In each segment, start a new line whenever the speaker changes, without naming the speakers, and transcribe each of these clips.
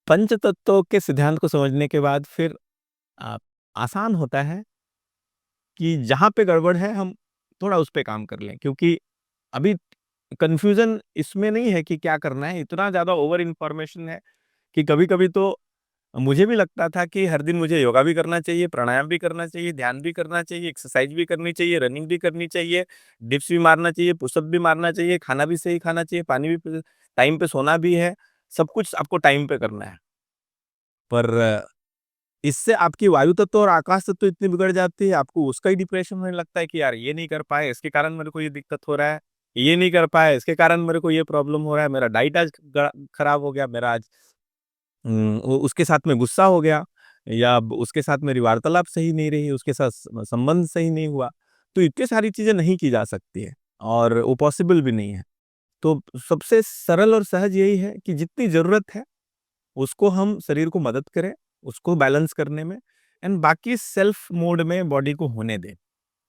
पंच तत्वों के सिद्धांत को समझने के बाद फिर आ, आसान होता है कि जहाँ पे गड़बड़ है हम थोड़ा उस पे काम कर लें, क्योंकि अभी कंफ्यूजन इसमें नहीं है कि क्या करना है, इतना ज़्यादा ओवर इन्फॉर्मेशन है कि कभी-कभी तो मुझे भी लगता था कि हर दिन मुझे योगा भी करना चाहिए, प्राणायाम भी करना चाहिए, ध्यान भी करना चाहिए, एक्सरसाइज भी करनी चाहिए, रनिंग भी करनी चाहिए, डिप्स भी मारना चाहिए, पुशअप भी मारना चाहिए, खाना भी सही खाना चाहिए, पानी भी टाइम पे सोना भी है, सब कुछ आपको टाइम पे करना है। पर इससे आपकी वायु तत्व और आकाश तत्व इतनी बिगड़ जाती है, आपको उसका ही डिप्रेशन होने लगता है कि यार ये नहीं कर पाए, इसके कारण मेरे को ये दिक्कत हो रहा है, ये नहीं कर पाए, इसके कारण मेरे को ये प्रॉब्लम हो रहा है, मेरा डाइट आज खराब हो गया, मेरा आज उसके साथ में गुस्सा हो गया, या उसके साथ मेरी वार्तालाप सही नहीं रही, उसके साथ संबंध सही नहीं हुआ। तो इतनी सारी चीजें नहीं की जा सकती है और वो पॉसिबल भी नहीं है। तो सबसे सरल और सहज यही है कि जितनी जरूरत है उसको हम शरीर को मदद करें, उसको बैलेंस करने में, एंड बाकी सेल्फ मोड में बॉडी को होने दें।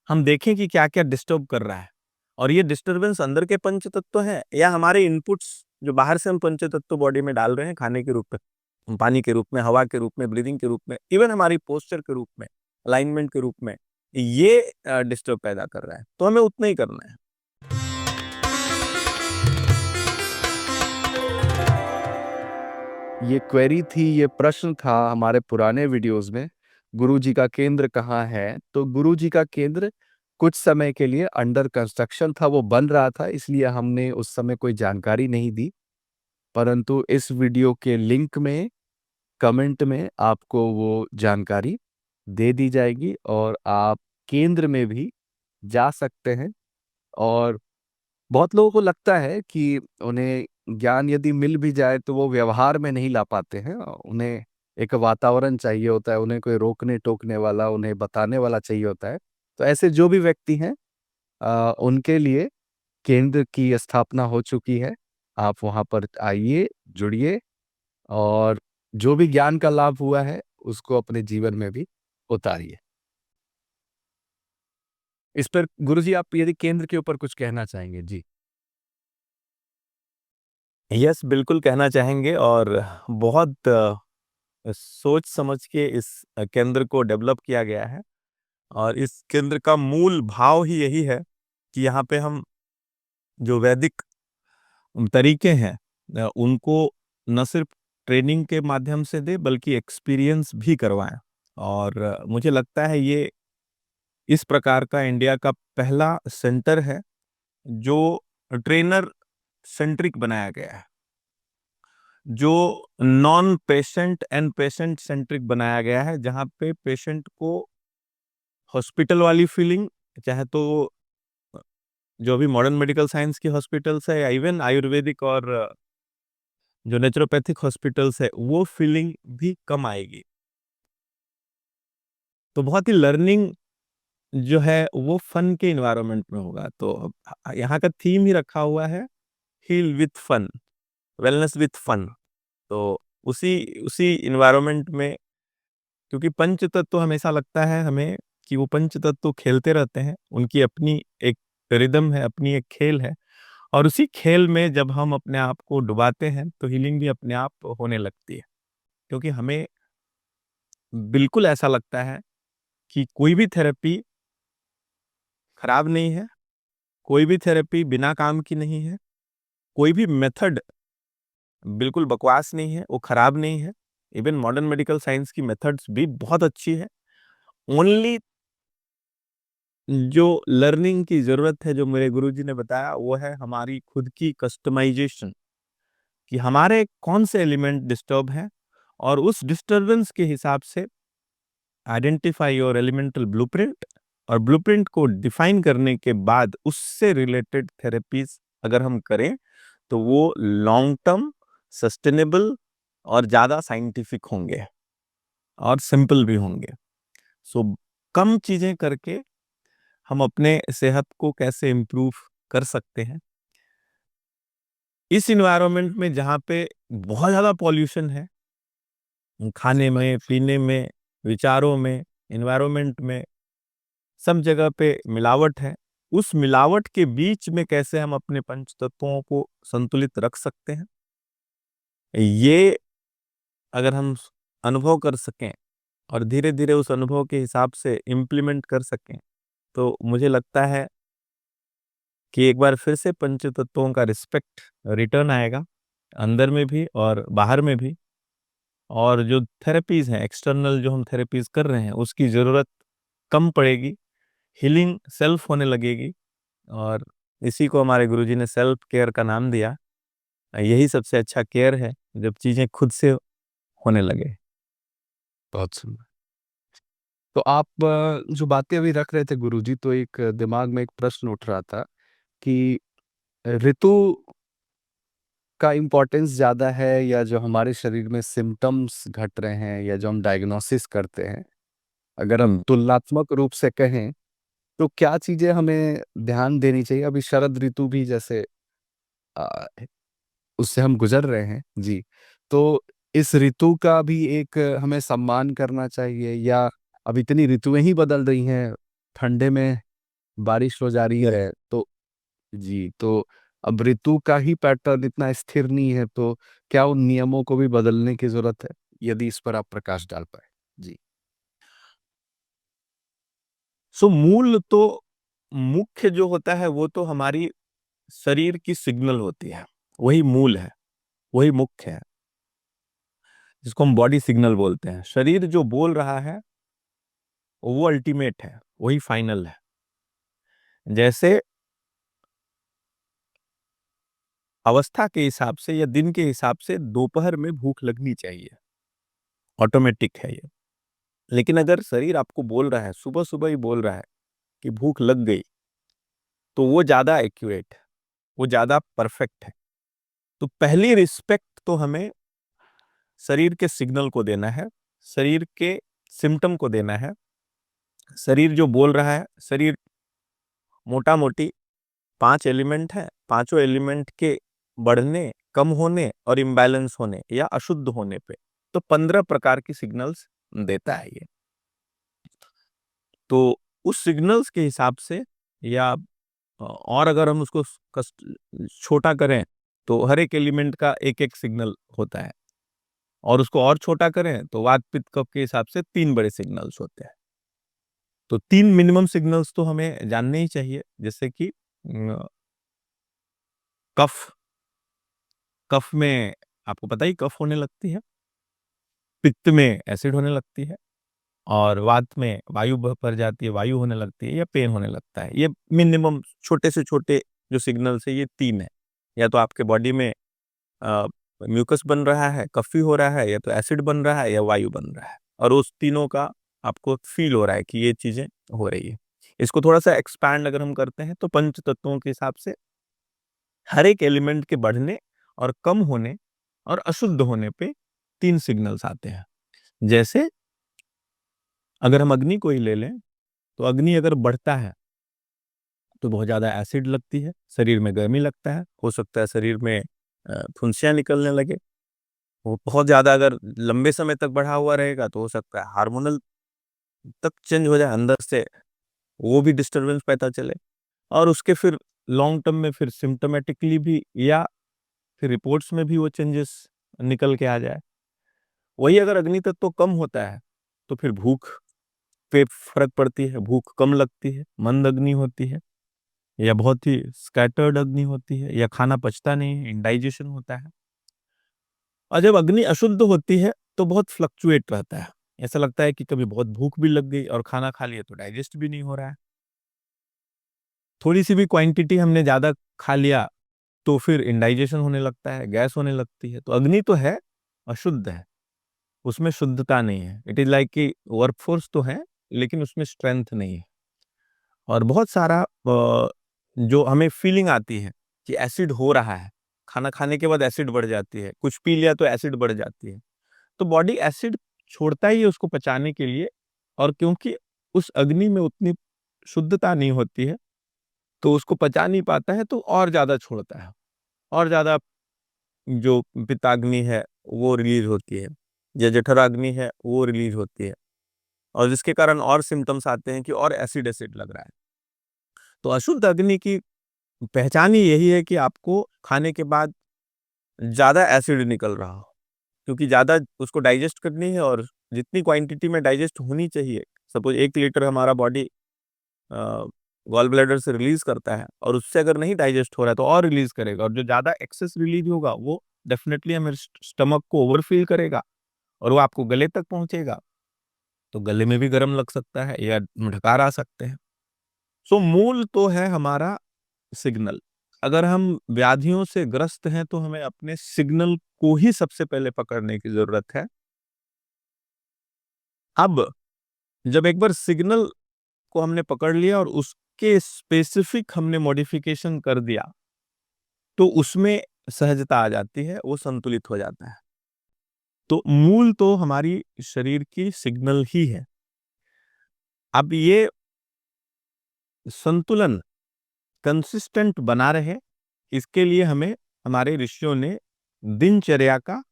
हम देखें कि क्या-क्या डिस्टर्ब कर रहा है, और ये डिस्टरबेंस अंदर के पंच तत्व हैं या हमारे इनपुट्स जो बाहर से हम पंच तत्व बॉडी में डाल रहे हैं खाने के रूप में, पानी के रूप में, हवा के रूप में, ब्रीदिंग के रूप में, इवन हमारी पोस्चर के रूप में, अलाइनमेंट के रूप में, ये डिस्टर्ब पैदा कर रहा है। तो हमें उतना ही करना है।
ये क्वेरी थी, ये प्रश्न था हमारे पुराने वीडियोस में, गुरु जी का केंद्र कहाँ है। तो गुरु जी का केंद्र कुछ समय के लिए अंडर कंस्ट्रक्शन था, वो बन रहा था, इसलिए हमने उस समय कोई जानकारी नहीं दी। परंतु इस वीडियो के लिंक में, कमेंट में आपको वो जानकारी दे दी जाएगी और आप केंद्र में भी जा सकते हैं। और बहुत लोगों को लगता है कि उन्हें ज्ञान यदि मिल भी जाए तो वो व्यवहार में नहीं ला पाते हैं, उन्हें एक वातावरण चाहिए होता है, उन्हें कोई रोकने टोकने वाला, उन्हें बताने वाला चाहिए होता है। तो ऐसे जो भी व्यक्ति हैं, उनके लिए केंद्र की स्थापना हो चुकी है। आप वहां पर आइए, जुड़िए, और जो भी ज्ञान का लाभ हुआ है उसको अपने जीवन में भी उतारिए। इस पर गुरुजी आप यदि केंद्र के ऊपर कुछ कहना चाहेंगे? जी।
यस, बिल्कुल कहना चाहेंगे, और बहुत सोच समझ के इस केंद्र को डेवलप किया गया है, और इस केंद्र का मूल भाव ही यही है कि यहाँ पे हम जो वैदिक तरीके हैं उनको न सिर्फ ट्रेनिंग के माध्यम से दे बल्कि एक्सपीरियंस भी करवाएं। और मुझे लगता है ये इस प्रकार का इंडिया का पहला सेंटर है जो ट्रेनर सेंट्रिक बनाया गया है, जो non patient and patient centric बनाया गया है, जहाँ पे पेशेंट को हॉस्पिटल वाली फीलिंग, चाहे तो जो अभी मॉडर्न मेडिकल साइंस की हॉस्पिटल्स है या इवन आयुर्वेदिक और जो नेचुरोपैथिक हॉस्पिटल्स है, वो फीलिंग भी कम आएगी। तो बहुत ही लर्निंग जो है वो फन के इन्वायरमेंट में होगा। तो यहाँ का थीम ही रखा हुआ है, heal with fun, wellness with fun. तो उसी उसी इन्वायरमेंट में, क्योंकि पंच तत्व हमेशा लगता है हमें कि वो पंच तत्व खेलते रहते हैं, उनकी अपनी एक रिदम है, अपनी एक खेल है, और उसी खेल में जब हम अपने आप को डुबाते हैं तो हीलिंग भी अपने आप होने लगती है। क्योंकि हमें बिल्कुल ऐसा लगता है कि कोई भी थेरेपी खराब नहीं है, कोई भी थेरेपी बिना काम की नहीं है, कोई भी मेथड बिल्कुल बकवास नहीं है, वो खराब नहीं है। इवन मॉडर्न मेडिकल साइंस की मेथड्स भी बहुत अच्छी है। ओनली जो लर्निंग की जरूरत है, जो मेरे गुरुजी ने बताया, वो है हमारी खुद की कस्टमाइजेशन, कि हमारे कौन से एलिमेंट डिस्टर्ब हैं, और उस डिस्टरबेंस के हिसाब से आइडेंटिफाई योर एलिमेंटल ब्लूप्रिंट, और ब्लूप्रिंट को डिफाइन करने के बाद उससे रिलेटेड थेरेपीज अगर हम करें तो वो लॉन्ग टर्म, सस्टेनेबल और ज्यादा साइंटिफिक होंगे और सिंपल भी होंगे। सो कम चीजें करके हम अपने सेहत को कैसे इम्प्रूव कर सकते हैं इस इन्वायरमेंट में जहाँ पे बहुत ज्यादा पॉल्यूशन है, खाने में, पीने में, विचारों में, इन्वायरमेंट में, सब जगह पे मिलावट है। उस मिलावट के बीच में कैसे हम अपने पंच तत्वों को संतुलित रख सकते हैं, ये अगर हम अनुभव कर सकें और धीरे-धीरे उस अनुभव के हिसाब से इम्प्लीमेंट कर सकें, तो मुझे लगता है कि एक बार फिर से पंचतत्वों का रिस्पेक्ट रिटर्न आएगा, अंदर में भी और बाहर में भी। और जो थेरेपीज़ हैं, एक्सटर्नल जो हम थेरेपीज़ कर रहे हैं, उसकी ज़रूरत कम पड़ेगी, हीलिंग सेल्फ होने लगेगी और इसी को हमारे गुरुजी ने सेल्फ केयर का नाम दिया। यही सबसे अच्छा केयर है, जब चीज़ें खुद से होने लगे।
बहुत सुंदर। तो आप जो बातें अभी रख रहे थे गुरुजी, तो एक दिमाग में एक प्रश्न उठ रहा था कि ऋतु का इम्पोर्टेंस ज़्यादा है या जो हमारे शरीर में सिम्पटम्स घट रहे हैं या जो हम डायग्नोसिस करते हैं, अगर हम
हुँ।
तुलनात्मक रूप से कहें, तो क्या चीज़ें हमें ध्यान देनी चाहिए? अभी शरद ऋतु भी जैसे अ, उससे हम गुज़र रहे हैं। जी। तो इस ऋतु का भी एक हमें सम्मान करना चाहिए या अब इतनी ऋतुएँ ही बदल रही हैं, ठंडे में बारिश हो जा रही है, तो जी, तो अब ऋतु का ही पैटर्न इतना स्थिर नहीं है, तो क्या उन नियमों को भी बदलने की ज़रूरत है? यदि इस पर आप प्रकाश डाल पाएँ? जी।
सो मूल तो मुख्य जो होता है वो तो हमारी शरीर की सिग्नल होती है, वही मूल है, वही मुख्य है, जिसको हम बॉडी सिग्नल बोलते हैं। शरीर जो बोल रहा है, वो अल्टीमेट है, वही फाइनल है। जैसे अवस्था के हिसाब से या दिन के हिसाब से दोपहर में भूख लगनी चाहिए, ऑटोमेटिक है ये। लेकिन अगर शरीर आपको बोल रहा है, सुबह-सुबह ही बोल रहा है कि भूख लग गई, तो वो ज़्यादा एक्यूरेट है, वो ज़्यादा परफेक्ट है। तो पहली रिस्पेक्ट तो हमें शरीर के सिग्नल को देना है, शरीर के सिम्पटम को देना है। शरीर जो बोल रहा है, शरीर मोटा-मोटी 5 एलिमेंट हैं, पाँचों एलिमेंट के बढ़ने, कम होने और इम्बैलेंस होने या अशुद्ध होने पे, तो 15 प्रकार की सिग्नल्स देता है ये। तो उस सिग्नल्स के हिसाब से या और अगर हम उसको छोटा करें, तो हर एक एलिमेंट का एक-एक सिग्नल होता है और उसको और छोटा करें, तो वात, पित्त, कफ के हिसाब से 3 बड़े सिग्नल्स होते हैं। तो 3 मिनिमम सिग्नल्स तो हमें जानने ही चाहिए, जैसे कि कफ कफ में आपको पता ही कफ होने लगती है, पित्त में एसिड होने लगती है और वात में वायु भर जाती है, वायु होने लगती है या पेन होने लगता है। ये मिनिमम छोटे से छोटे जो सिग्नल्स है ये 3 है। या तो आपके बॉडी में म्यूकस बन रहा है, कफ़ी हो रहा है या तो एसिड बन रहा है या वायु बन रहा है और उस तीनों का आपको फ़ील हो रहा है कि ये चीज़ें हो रही है। इसको थोड़ा-सा एक्सपैंड अगर हम करते हैं तो पंच तत्वों के हिसाब से हर एक एलिमेंट के बढ़ने और कम होने और अशुद्ध होने पे 3 सिग्नल्स आते हैं। जैसे अगर हम अग्नि को ही ले लें, तो अग्नि अगर बढ़ता है, तो बहुत ज़्यादा एसिड लगती है, शरीर में गर्मी लगता है, हो सकता है शरीर में फुंसियाँ निकलने लगे। वो बहुत ज़्यादा अगर लंबे समय तक बढ़ा हुआ रहेगा, तो हो सकता है हार्मोनल तक चेंज हो जाए, अंदर से वो भी डिस्टर्बेंस पता चले और उसके फिर लॉन्ग टर्म में फिर सिम्प्टोमेटिकली भी या फिर रिपोर्ट्स में भी वो चेंजेस निकल के आ जाए। वही अगर अग्नि तत्व कम होता है, तो फिर भूख पे फ़र्क पड़ती है, भूख कम लगती है, मंद अग्नि होती है या बहुत ही स्कैटर्ड अग्नि होती है या खाना पचता नहीं है, इंडाइजेशन होता है। और जब अग्नि अशुद्ध होती है, तो बहुत फ्लक्चुएट रहता है। ऐसा लगता है कि कभी बहुत भूख भी लग गई और खाना खा लिया तो डाइजेस्ट भी नहीं हो रहा है। थोड़ी-सी भी क्वांटिटी हमने ज़्यादा खा लिया, तो फिर इंडाइजेशन होने लगता है, गैस होने लगती है। तो अग्नि तो है, अशुद्ध है, उसमें शुद्धता नहीं है। इट इज़ लाइक कि वर्कफ़ोर्स तो है, लेकिन उसमें स्ट्रेंथ नहीं है। और बहुत सारा जो हमें फीलिंग आती है कि एसिड हो रहा है, खाना खाने के बाद एसिड बढ़ जाती है, कुछ पी लिया तो एसिड बढ़ जाती है। तो बॉडी एसिड छोड़ता ही है उसको पचाने के लिए और क्योंकि उस अग्नि में उतनी शुद्धता नहीं होती है, तो उसको पचा नहीं पाता है तो और ज़्यादा छोड़ता है। और ज़्यादा जो पित्ताग्नि है, वो रिलीज़ होती है या जठराग्नि है, वो रिलीज़ होती है और जिसके कारण और सिम्पटम्स आते हैं कि और एसिड-एसिड लग रहा है। तो अशुद्ध अग्नि की पहचान ही यही है कि आपको खाने के बाद ज़्यादा एसिड निकल रहा हो। क्योंकि ज़्यादा उसको डाइजेस्ट करनी है और जितनी क्वांटिटी में डाइजेस्ट होनी चाहिए, सपोज 1 लीटर हमारा बॉडी गॉल ब्लैडर से रिलीज करता है और उससे अगर नहीं डाइजेस्ट हो रहा है तो और रिलीज करेगा, और जो ज़्यादा एक्सेस रिलीज होगा वो डेफिनेटली हमारे स्टमक को ओवरफिल करेगा और वो आपको गले तक पहुंचेगा, तो गले में भी गर्म लग सकता है या ढकार आ सकते हैं। सो मूल तो है हमारा सिग्नल। अगर हम व्याधियों से ग्रस्त हैं तो हमें अपने सिग्नल को ही सबसे पहले पकड़ने की जरूरत है। अब जब एक बार सिग्नल को हमने पकड़ लिया और उसके स्पेसिफिक हमने मॉडिफिकेशन कर दिया, तो उसमें सहजता आ जाती है, वो संतुलित हो जाता है। तो मूल तो हमारी शरीर की सिग्नल ही है। अब ये संतुलन कंसिस्टेंट बना रहे, इसके लिए हमें हमारे ऋषियों ने दिनचर्या का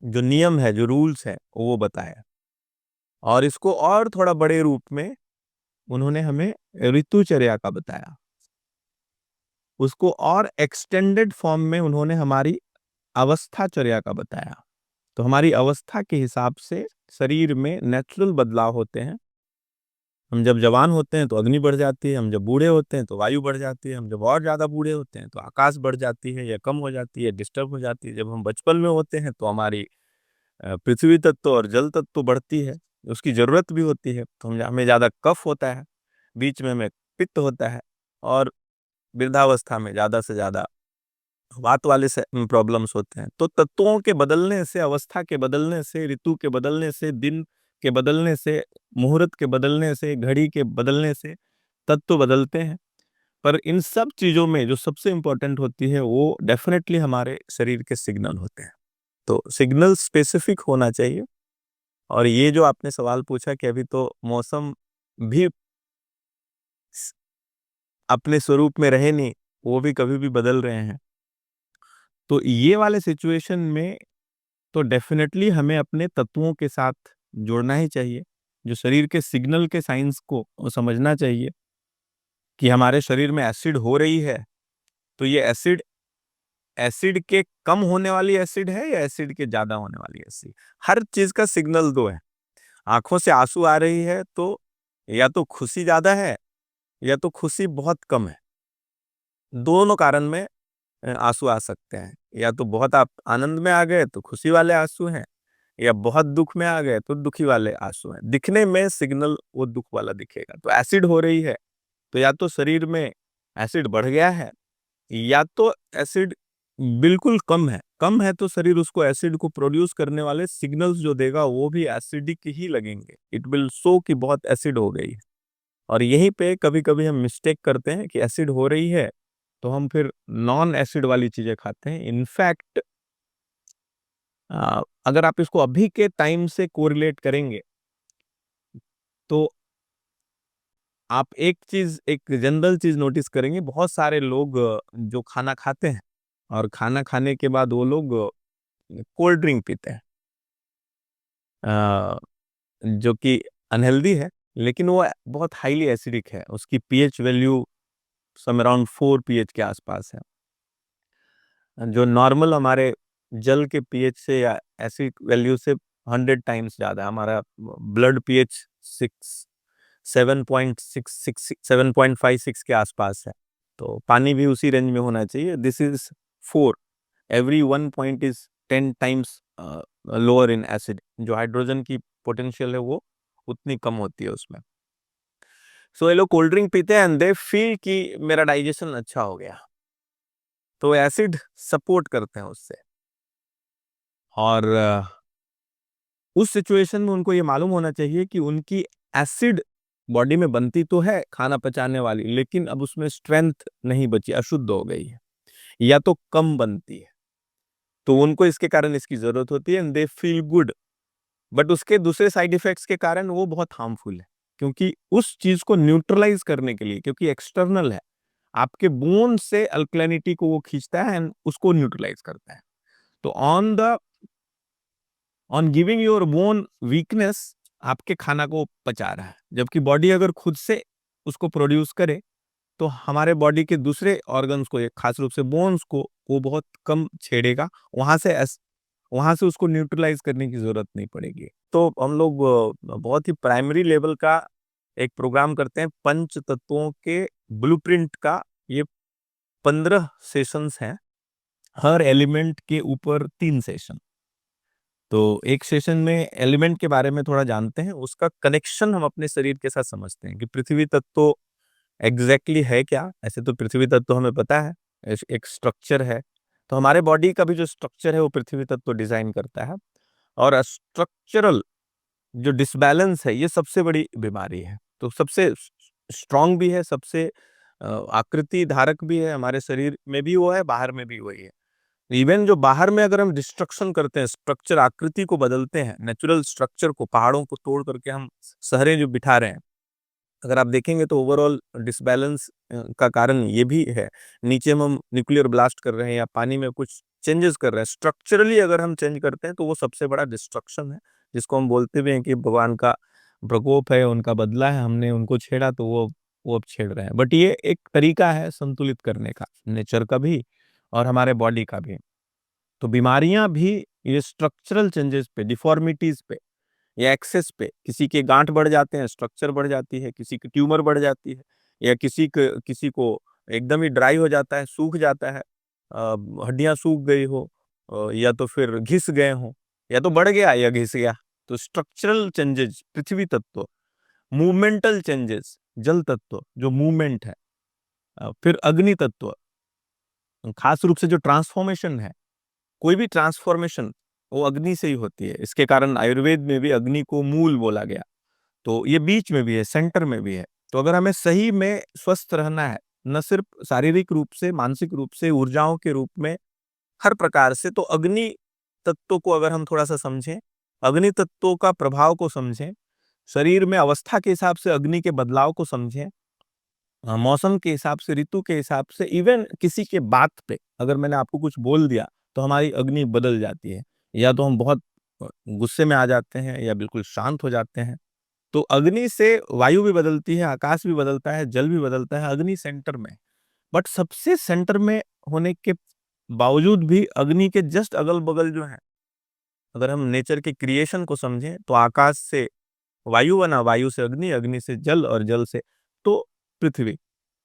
जो नियम है, जो रूल्स है, वो बताया, और इसको और थोड़ा बड़े रूप में उन्होंने हमें ऋतुचर्या का बताया। उसको और एक्सटेंडेड फॉर्म में उन्होंने हमारी अवस्थाचर्या का बताया। तो हमारी अवस्था के हिसाब से शरीर में नेचुरल बदलाव होते हैं। हम जब जवान होते हैं तो अग्नि बढ़ जाती है, हम जब बूढ़े होते हैं तो वायु बढ़ जाती है, हम जब और ज्यादा बूढ़े होते हैं तो आकाश बढ़ जाती है या कम हो जाती है, डिस्टर्ब हो जाती है। जब हम बचपन में होते हैं तो हमारी पृथ्वी तत्व और जल तत्व बढ़ती है, उसकी जरूरत भी होती है, तो हमें ज्यादा कफ होता है, बीच में हमें पित्त होता है, और वृद्धावस्था में ज्यादा से ज्यादा वात वाले से प्रॉब्लम्स होते हैं। तो तत्वों के बदलने से, अवस्था के बदलने से, ऋतु के बदलने से, दिन के बदलने से, मुहूर्त के बदलने से, घड़ी के बदलने से तत्व बदलते हैं। पर इन सब चीजों में जो सबसे इंपॉर्टेंट होती है वो डेफिनेटली हमारे शरीर के सिग्नल होते हैं। तो सिग्नल स्पेसिफिक होना चाहिए। और ये जो आपने सवाल पूछा कि अभी तो मौसम भी अपने स्वरूप में रहे नहीं, वो भी कभी भी बदल रहे हैं, तो ये वाले सिचुएशन में तो डेफिनेटली हमें अपने तत्वों के साथ जोड़ना ही चाहिए। जो शरीर के सिग्नल के साइंस को समझना चाहिए कि हमारे शरीर में एसिड हो रही है, तो ये एसिड एसिड के कम होने वाली एसिड है या एसिड के ज्यादा होने वाली एसिड। हर चीज का सिग्नल दो है। आंखों से आंसू आ रही है तो या तो खुशी ज्यादा है या तो खुशी बहुत कम है। दोनों कारण में आंसू आ सकते हैं। या तो बहुत आप आनंद में आ गए तो खुशी वाले आंसू हैं, या बहुत दुख में आ गए तो दुखी वाले आंसू हैं। दिखने में सिग्नल वो दुख वाला दिखेगा। तो एसिड हो रही है तो या तो शरीर में एसिड बढ़ गया है, या तो एसिड बिल्कुल कम है। कम है तो शरीर उसको एसिड को प्रोड्यूस करने वाले सिग्नल्स जो देगा वो भी एसिडिक ही लगेंगे। इट विल शो कि बहुत एसिड हो गई है। और यहीं पे कभी कभी हम मिस्टेक करते हैं कि एसिड हो रही है तो हम फिर नॉन एसिड वाली चीजें खाते हैं। इनफैक्ट अगर आप इसको अभी के टाइम से कोरिलेट करेंगे तो आप एक जनरल चीज नोटिस करेंगे। बहुत सारे लोग जो खाना खाते हैं और खाना खाने के बाद वो लोग कोल्ड ड्रिंक पीते हैं, अ, जो कि अनहेल्दी है, लेकिन वो बहुत हाईली एसिडिक है। उसकी pH value sum around 4 pH के आसपास है, जो नॉर्मल हमारे जल के पीएच से या एसिड वैल्यू से 100 टाइम्स ज्यादा है। हमारा ब्लड पीएच 7.56 के आसपास है, तो पानी भी उसी रेंज में होना चाहिए। This is 4, every 1 point is 10 times lower in acid. जो हाइड्रोजन की पोटेंशियल है वो उतनी कम होती है उसमें। सो ये लोग कोल्ड ड्रिंक पीते हैं एंड दे फील कि मेरा डाइजेशन अच्छा हो गया, तो एसिड सपोर्ट करते हैं उससे। और उस सिचुएशन में उनको ये मालूम होना चाहिए कि उनकी एसिड बॉडी में बनती तो है खाना पचाने वाली, लेकिन अब उसमें स्ट्रेंथ नहीं बची, अशुद्ध हो गई है या तो कम बनती है। तो उनको इसके कारण इसकी जरूरत होती है and they feel good. But उसके दूसरे साइड इफेक्ट्स के कारण वो बहुत हार्मफुल है, क्योंकि उस चीज को न्यूट्रलाइज करने के लिए, क्योंकि एक्सटर्नल है, आपके बोन से अल्कलिनिटी को वो खींचता है एंड उसको न्यूट्रलाइज करता है। तो on giving your bone weakness, आपके खाना को पचा रहा है, जबकि बॉडी अगर खुद से उसको प्रोड्यूस करे तो हमारे बॉडी के दूसरे ऑर्गन्स को, खास रूप से बोन्स को, वो बहुत कम छेड़ेगा। वहां से उसको न्यूट्रलाइज करने की जरूरत नहीं पड़ेगी। तो हम लोग बहुत ही प्राइमरी लेवल का एक प्रोग्राम करते हैं पंच तत्वों के ब्लूप्रिंट का। ये 15 सेशंस हैं, हर एलिमेंट के ऊपर 3 सेशन। तो एक सेशन में एलिमेंट के बारे में थोड़ा जानते हैं, उसका कनेक्शन हम अपने शरीर के साथ समझते हैं कि पृथ्वी तत्व एग्जैक्टली है क्या। ऐसे तो पृथ्वी तत्व हमें पता है, एक स्ट्रक्चर है। तो हमारे बॉडी का भी जो स्ट्रक्चर है वो पृथ्वी तत्व डिजाइन करता है। और स्ट्रक्चरल जो डिसबैलेंस है, ये सबसे बड़ी बीमारी है। तो सबसे स्ट्रांग भी है, सबसे आकृति धारक भी है, हमारे शरीर में भी वो है, बाहर में भी वही है। इवन जो बाहर में अगर हम डिस्ट्रक्शन करते हैं, स्ट्रक्चर आकृति को बदलते हैं, नेचुरल स्ट्रक्चर को, पहाड़ों को तोड़ करके हम शहरें जो बिठा रहे हैं, अगर आप देखेंगे तो ओवरऑल डिसबैलेंस का कारण ये भी है। नीचे में हम न्यूक्लियर ब्लास्ट कर रहे हैं या पानी में कुछ चेंजेस कर रहे हैं, स्ट्रक्चरली अगर हम चेंज करते हैं तो वो सबसे बड़ा डिस्ट्रक्शन है, जिसको हम बोलते भी हैं कि भगवान का प्रकोप है, उनका बदला है, हमने उनको छेड़ा तो वो अब छेड़ रहे हैं। बट ये एक तरीका है संतुलित करने का, नेचर का भी और हमारे बॉडी का भी। तो बीमारियां भी ये स्ट्रक्चरल चेंजेस पे, डिफॉर्मिटीज पे या एक्सेस पे, किसी के गांठ बढ़ जाते हैं, स्ट्रक्चर बढ़ जाती है, किसी की ट्यूमर बढ़ जाती है, या किसी को एकदम ही ड्राई हो जाता है, सूख जाता है, हड्डियां सूख गई हो, या तो फिर घिस गए हो, या तो बढ़ गया या घिस गया। तो स्ट्रक्चरल चेंजेस पृथ्वी तत्व, मूवमेंटल चेंजेस जल तत्व जो मूवमेंट है, फिर अग्नि तत्व, खास रूप से जो ट्रांसफॉर्मेशन है, कोई भी ट्रांसफॉर्मेशन वो अग्नि से ही होती है। इसके कारण आयुर्वेद में भी अग्नि को मूल बोला गया। तो ये बीच में भी है, सेंटर में भी है। तो अगर हमें सही में स्वस्थ रहना है, न सिर्फ शारीरिक रूप से, मानसिक रूप से, ऊर्जाओं के रूप में, हर प्रकार से, तो अग्नि तत्व को अगर हम थोड़ा सा समझें, अग्नि तत्वों का प्रभाव को समझें, शरीर में अवस्था के हिसाब से अग्नि के बदलाव को समझें, मौसम के हिसाब से, ऋतु के हिसाब से, इवन किसी के बात पे अगर मैंने आपको कुछ बोल दिया तो हमारी अग्नि बदल जाती है। या तो हम बहुत गुस्से में आ जाते हैं या बिल्कुल शांत हो जाते हैं। तो अग्नि से वायु भी बदलती है, आकाश भी बदलता है, जल भी बदलता है, अग्नि सेंटर में। बट सबसे सेंटर में होने के बावजूद भी अग्नि के जस्ट अगल बगल जो है, अगर हम नेचर के क्रिएशन को समझें तो आकाश से वायु बना, वायु से अग्नि, अग्नि से जल और जल से तो पृथ्वी।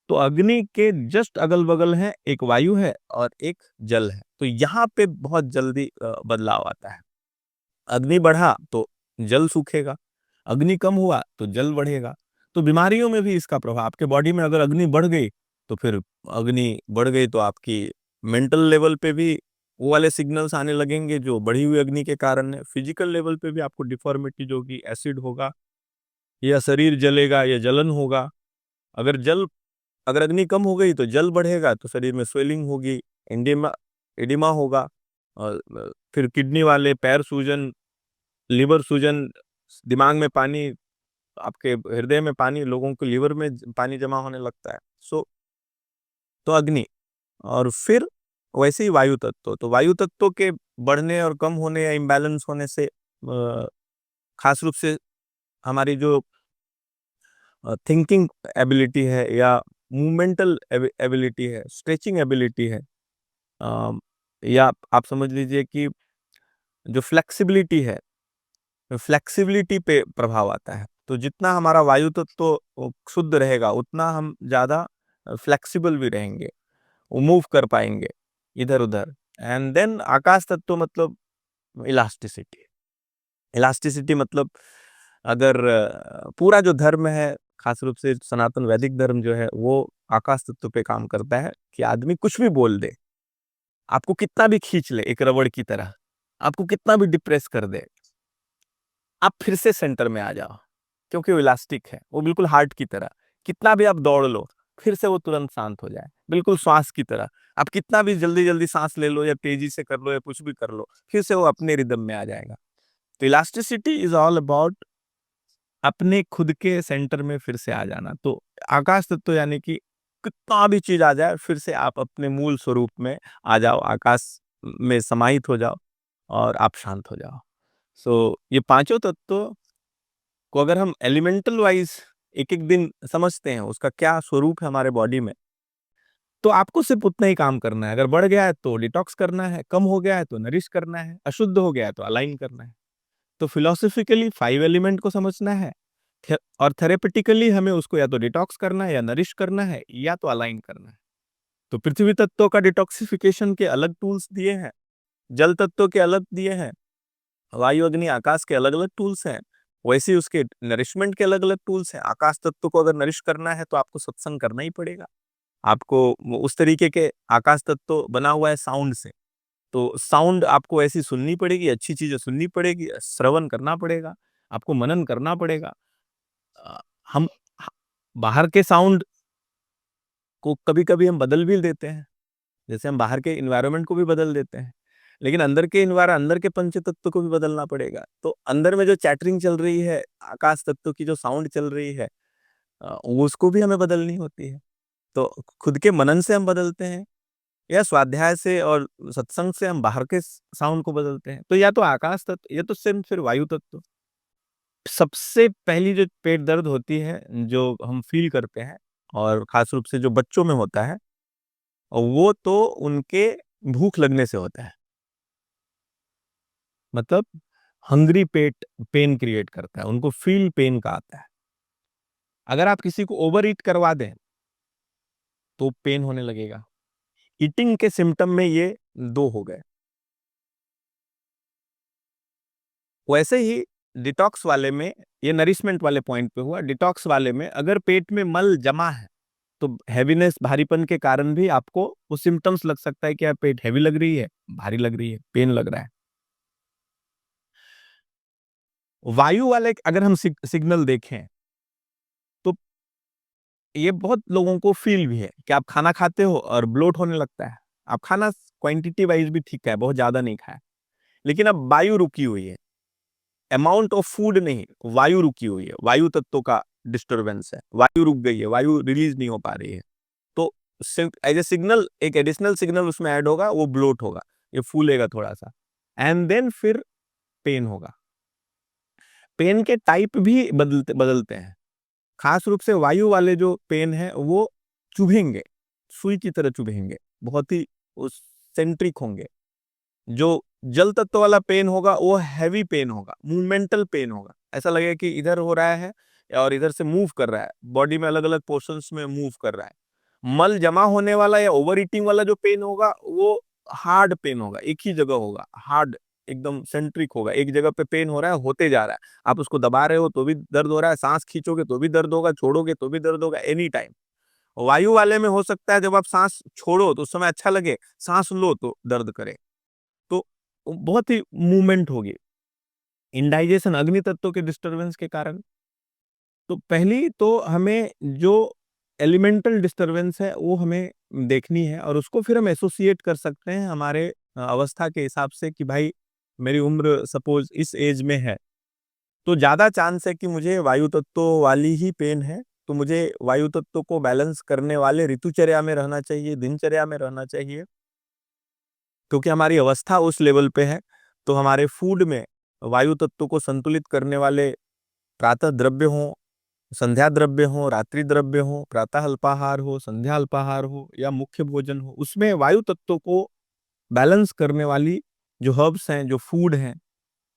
तो अग्नि के जस्ट अगल बगल है एक वायु है और एक जल है। तो यहाँ पे बहुत जल्दी बदलाव आता है। अग्नि बढ़ा तो जल सूखेगा, अग्नि कम हुआ तो जल बढ़ेगा। तो बीमारियों में भी इसका प्रभाव, आपके बॉडी में अगर अग्नि बढ़ गई तो फिर अग्नि बढ़ गई तो आपकी मेंटल लेवल पे भी वो वाले सिग्नल्स आने लगेंगे जो बढ़ी हुई अग्नि के कारण है। फिजिकल लेवल पे भी आपको डिफॉर्मिटी जो होगी, एसिड होगा, या शरीर जलेगा या जलन होगा। अगर जल अगर अग्नि कम हो गई तो जल बढ़ेगा तो शरीर में स्वेलिंग होगी, एडिमा एडिमा होगा, और फिर किडनी वाले, पैर सूजन, लिवर सूजन, दिमाग में पानी, आपके हृदय में पानी, लोगों को लिवर में पानी जमा होने लगता है। तो अग्नि। और फिर वैसे ही वायु तत्व, तो वायु तत्व के बढ़ने और कम होने या इम्बैलेंस होने से खास रूप से हमारी जो थिंकिंग एबिलिटी है या मूवमेंटल एबिलिटी है, स्ट्रेचिंग एबिलिटी है, अ, या आप समझ लीजिए कि जो फ्लेक्सिबिलिटी है, फ्लेक्सिबिलिटी पे प्रभाव आता है। तो जितना हमारा वायु तत्व शुद्ध रहेगा उतना हम ज्यादा फ्लेक्सिबल भी रहेंगे, वो मूव कर पाएंगे इधर उधर। एंड देन आकाश तत्व मतलब इलास्टिसिटी। इलास्टिसिटी मतलब अगर पूरा जो धर्म है, खास रूप से सनातन वैदिक धर्म जो है, वो आकाश तत्व पे काम करता है कि आदमी कुछ भी बोल दे, आपको कितना भी खींच ले एक रबड़ की तरह, आपको कितना भी डिप्रेस कर दे, आप फिर से सेंटर में आ जाओ, क्योंकि वो इलास्टिक है, वो बिल्कुल हार्ट की तरह। कितना भी आप दौड़ लो, फिर से वो तुरंत शांत हो जाए, बिल्कुल श्वास की तरह। आप कितना भी जल्दी जल्दी सांस ले लो या तेजी से कर लो या कुछ भी कर लो, फिर से वो अपने रिदम में आ जाएगा। तो इलास्टिसिटी इज ऑल अबाउट अपने खुद के सेंटर में फिर से आ जाना। तो आकाश तत्व यानी कि कितना भी चीज आ जाए, फिर से आप अपने मूल स्वरूप में आ जाओ, आकाश में समाहित हो जाओ और आप शांत हो जाओ। सो ये पांचों तत्व को अगर हम एलिमेंटल वाइज एक-एक दिन समझते हैं उसका क्या स्वरूप है हमारे बॉडी में, तो आपको सिर्फ़ उतना ही काम करना है। अगर बढ़ गया है तो डिटॉक्स करना है, कम हो गया है तो नरिश करना है, अशुद्ध हो गया है तो अलाइन करना है। तो फिलॉसॉफिकली 5 एलिमेंट को समझना है, और थेरेपेटिकली हमें उसको या तो डिटॉक्स करना है, या नरिश करना है, या तो अलाइन करना है। तो पृथ्वी तत्वों का डिटॉक्सिफिकेशन के अलग टूल्स दिए हैं, जल तत्वों के अलग दिए हैं, वायु, अग्नि, आकाश के अलग-अलग टूल्स हैं। वैसे ही उसके नरिशमेंट के अलग-अलग टूल्स हैं। आकाश तत्व को अगर नरिश करना है तो आपको सत्संग करना ही पड़ेगा। आपको वो उस तरीके के आकाश तत्व बना हुआ है साउंड से, तो साउंड आपको ऐसी सुननी पड़ेगी, अच्छी चीज़ें सुननी पड़ेगी, श्रवण करना पड़ेगा, आपको मनन करना पड़ेगा। अ, हम ह बाहर के साउंड को कभी-कभी हम बदल भी देते हैं, जैसे हम बाहर के एनवायरनमेंट को भी बदल देते हैं, लेकिन अंदर के पंच तत्व को भी बदलना पड़ेगा। तो अंदर में जो चैटरिंग चल रही है, आकाश तत्व की जो साउंड चल रही है, वो उसको भी हमें बदलनी होती है। तो खुद के मनन से हम बदलते हैं, या स्वाध्याय से और सत्संग से हम बाहर के साउंड को बदलते हैं। तो या तो आकाश तत्व, या तो सिर्फ फिर वायु तत्व। सबसे पहली जो पेट दर्द होती है, जो हम फ़ील करते हैं, और ख़ास रूप से जो बच्चों में होता है, वो तो उनके भूख लगने से होता है। मतलब हंग्री पेट पेन क्रिएट करता है, उनको फ़ील पेन का आता है। अगर आप किसी को ओवर ईट करवा दें, तो पेन होने लगेगा। ईटिंग के सिम्पटम में ये 2 हो गए। वैसे ही डिटॉक्स वाले में, ये नरिशमेंट वाले पॉइंट पे हुआ, डिटॉक्स वाले में अगर पेट में मल जमा है, तो हैवीनेस, भारीपन के कारण भी आपको वो सिम्पटम्स लग सकता है कि यार पेट हैवी लग रही है, भारी लग रही है, पेन लग रहा है। वायु वाले अगर हम सिग्नल देखें, तो ये बहुत लोगों को फ़ील भी है कि आप खाना खाते हो और ब्लोट होने लगता है। आप खाना क्वांटिटी वाइज़ भी ठीक है, बहुत ज़्यादा नहीं खाया, लेकिन अब वायु रुकी हुई है। अमाउंट ऑफ फूड नहीं, वायु रुकी हुई है, वायु तत्वों का डिस्टर्बेंस है, वायु रुक गई है, वायु रिलीज़ नहीं हो पा रही है। तो सिर्फ एज़ अ सिग्नल, एक एडिशनल सिग्नल उसमें ऐड होगा, वो ब्लोट होगा, ये फूलेगा थोड़ा-सा, एंड देन फिर पेन होगा। पेन के टाइप भी बदलते बदलते हैं। खास रूप से वायु वाले जो पेन है, वो चुभेंगे, सुई की तरह चुभेंगे, बहुत ही उस सेंट्रिक होंगे। जो जल तत्व वाला पेन होगा, वो हैवी पेन होगा, मूवमेंटल पेन होगा। ऐसा लगेगा कि इधर हो रहा है और इधर से मूव कर रहा है, बॉडी में अलग-अलग पोर्शंस में मूव कर रहा है। मल जमा होने वाला या ओवर ईटिंग वाला जो पेन होगा, वो हार्ड पेन होगा, एक ही जगह होगा, हार्ड, एकदम सेंट्रिक होगा, एक जगह पे पेन हो रहा है, होते जा रहा है। आप उसको दबा रहे हो तो भी दर्द हो रहा है, साँस खींचोगे तो भी दर्द होगा, छोड़ोगे तो भी दर्द होगा, एनी टाइम। वायु वाले में हो सकता है जब आप साँस छोड़ो तो उस समय अच्छा लगे, साँस लो तो दर्द करे। तो बहुत ही मूवमेंट होगी। इंडाइजेशन, अग्नि तत्व के डिस्टर्बेंस के कारण। तो पहली तो हमें जो एलिमेंटल डिस्टर्बेंस है, वो हमें देखनी है, और उसको फिर हम एसोसिएट कर सकते हैं हमारे अवस्था के हिसाब से कि भाई मेरी उम्र सपोज़ इस एज में है, तो ज़्यादा चांस है कि मुझे वायु तत्व वाली ही पेन है, तो मुझे वायु तत्व को बैलेंस करने वाले ऋतुचर्या में रहना चाहिए, दिनचर्या में रहना चाहिए। क्योंकि हमारी अवस्था उस लेवल पे है, तो हमारे फूड में वायु तत्व को संतुलित करने वाले प्रातः द्रव्य हों, संध्या द्रव्य हों, रात्रि द्रव्य हों, प्रातः अल्पाहार हो, संध्या अल्पाहार हो, या मुख्य भोजन हो, उसमें वायु तत्व को बैलेंस करने वाली जो हर्ब्स हैं, जो फूड हैं,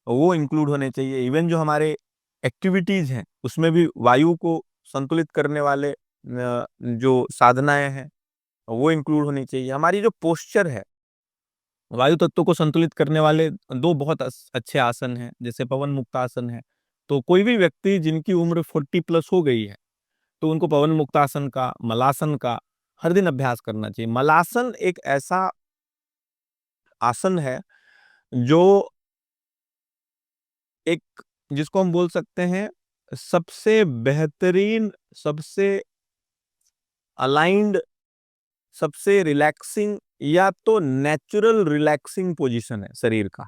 वो इंक्लूड होने चाहिए। इवन जो हमारे एक्टिविटीज़ हैं, उसमें भी वायु को संतुलित करने वाले जो साधनाएँ हैं, वो इंक्लूड होनी चाहिए। हमारी जो पोस्चर है, वायु तत्व को संतुलित करने वाले 2 बहुत अच्छे आसन हैं, जैसे पवन मुक्तासन है। तो कोई भी व्यक्ति जिनकी उम्र 40 प्लस हो गई है, तो उनको पवन मुक्तासन का, मलासन का हर दिन अभ्यास करना चाहिए। मलासन एक ऐसा आसन है, जो एक, जिसको हम बोल सकते हैं सबसे बेहतरीन, सबसे अलाइन्ड, सबसे रिलैक्सिंग, या तो नेचुरल रिलैक्सिंग पोजीशन है शरीर का।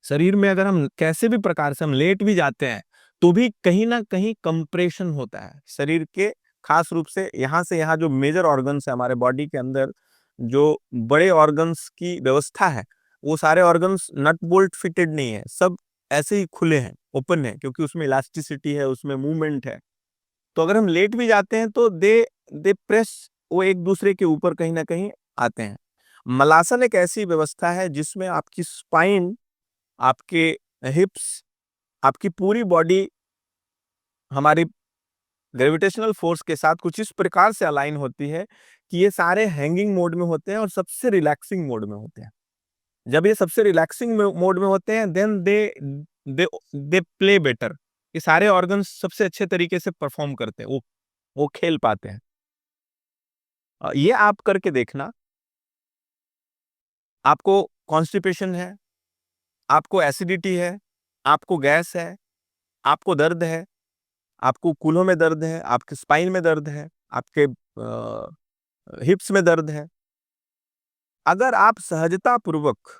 शरीर में अगर हम कैसे भी प्रकार से हम लेट भी जाते हैं, तो भी कहीं न कहीं कंप्रेशन होता है। शरीर के खास रूप से यहाँ जो मेजर ऑर्गन्स है हमारे बॉडी के अंदर, जो बड़े ऑर्गन्स की व्यवस्था है, वो सारे ऑर्गन्स नट बोल्ट फिटेड नहीं है। सब ऐसे ही खुले हैं, ओपन है, क्योंकि उसमें इलास्टिसिटी है, उसमें मूवमेंट है। तो अगर हम लेट भी जाते हैं तो दे दे प्रेस, वो एक दूसरे के ऊपर कहीं ना कहीं आते हैं। मलासन एक ऐसी व्यवस्था है जिसमें आपकी स्पाइन, आपके हिप्स, आपकी पूरी बॉडी हमारी ग्रेविटेशनल फोर्स के साथ कुछ इस प्रकार से अलाइन होती है कि ये सारे हैंगिंग मोड में होते हैं और सबसे रिलैक्सिंग मोड में होते हैं। जब ये सबसे रिलैक्सिंग मोड में होते हैं, then they they play better. ये सारे ऑर्गन्स सबसे अच्छे तरीके से परफॉर्म करते हैं, वो खेल पाते हैं। ये आप करके देखना। आपको कॉन्स्टिपेशन है, आपको एसिडिटी है, आपको गैस है, आपको दर्द है, आपको कूल्हों में दर्द है, आपके स्पाइन में दर्द है, आपके हिप्स में दर्द है, अगर आप सहजता पूर्वक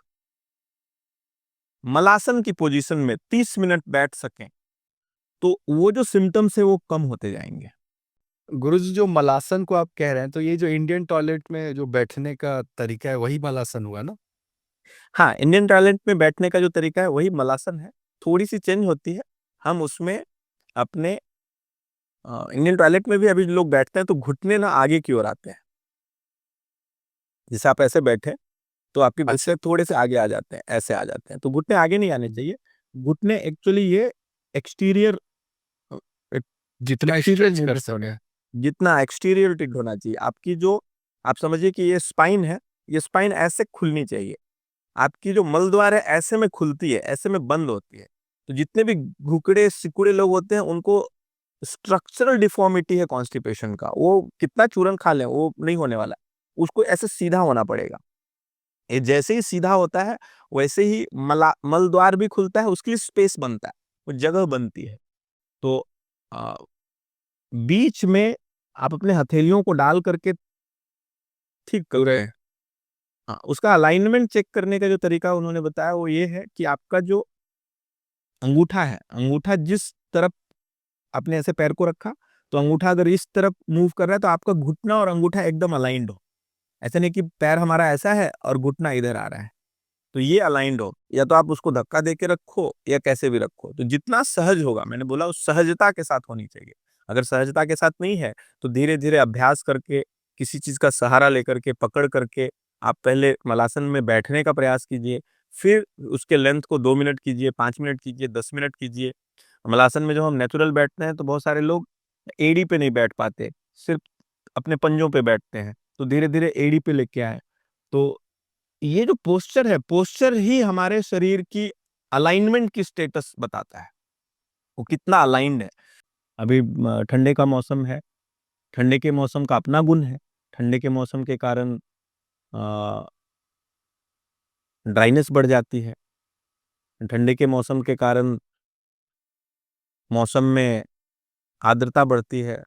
मलासन की पोजीशन में 30 मिनट बैठ सकें तो वो जो सिम्टम्स है वो कम होते जाएंगे।
गुरुजी, जो मलासन को आप कह रहे हैं, तो ये जो इंडियन टॉयलेट में जो बैठने का तरीका है, वही मलासन हुआ ना?
हाँ, इंडियन टॉयलेट में बैठने का जो तरीका है वही मलासन है, थोड़ी सी चेंज होती है। हम उसमें अपने इंडियन टॉयलेट में भी अभी लोग बैठते हैं तो घुटने ना आगे की ओर आते हैं। जैसे आप ऐसे बैठे तो आपके घुटने थोड़े से आगे आ जाते हैं, ऐसे आ जाते हैं, तो घुटने आगे नहीं आने चाहिए। घुटने एक्चुअली ये एक्सटीरियर
जितना स्ट्रेच कर सके।
जितना एक्सटीरियर टिल्ट होना चाहिए आपकी, जो आप समझिए कि ये स्पाइन है, ये स्पाइन ऐसे खुलनी चाहिए। आपकी जो मलद्वार है ऐसे में खुलती है, ऐसे में बंद होती है। तो जितने भी घुकड़े सिकुड़े लोग होते हैं उनको स्ट्रक्चरल डिफॉर्मिटी है कॉन्स्टिपेशन का, वो कितना चूरन खा लें वो नहीं होने वाला, उसको ऐसे सीधा होना पड़ेगा। ये जैसे ही सीधा होता है वैसे ही मलद्वार भी खुलता है, उसके लिए स्पेस बनता है, वो जगह बनती है। तो आ, बीच में आप अपने हथेलियों को डाल करके ठीक कर रहे हैं। हाँ, उसका अलाइनमेंट चेक करने का जो तरीका उन्होंने बताया वो ये है कि आपका जो अंगूठा है, अंगूठा जिस तरफ आपने ऐसे पैर को रखा, तो अंगूठा अगर इस तरफ मूव कर रहा है तो आपका घुटना और अंगूठा एकदम अलाइंड हो। ऐसा नहीं कि पैर हमारा ऐसा है और घुटना इधर आ रहा है, तो ये अलाइंड हो। या तो आप उसको धक्का दे के रखो या कैसे भी रखो, तो जितना सहज होगा, मैंने बोला उस सहजता के साथ होनी चाहिए। अगर सहजता के साथ नहीं है तो धीरे धीरे अभ्यास करके, किसी चीज का सहारा लेकर के, पकड़ करके आप पहले मलासन में बैठने का प्रयास कीजिए। फिर उसके लेंथ को 2 मिनट कीजिए, 5 मिनट कीजिए, 10 मिनट कीजिए। मलासन में जब हम नेचुरल बैठते हैं तो बहुत सारे लोग एड़ी पे नहीं बैठ पाते, सिर्फ अपने पंजों पे बैठते हैं, तो धीरे धीरे एड़ी पे लेके आए। तो ये जो पोस्चर है, पोस्चर ही हमारे शरीर की अलाइनमेंट की स्टेटस बताता है, वो कितना अलाइंड है। अभी ठंडे का मौसम है, ठंडे के मौसम का अपना गुण है। ठंडे के मौसम के कारण ड्राइनेस बढ़ जाती है। ठंडे के मौसम के कारण मौसम में आर्द्रता बढ़ती है,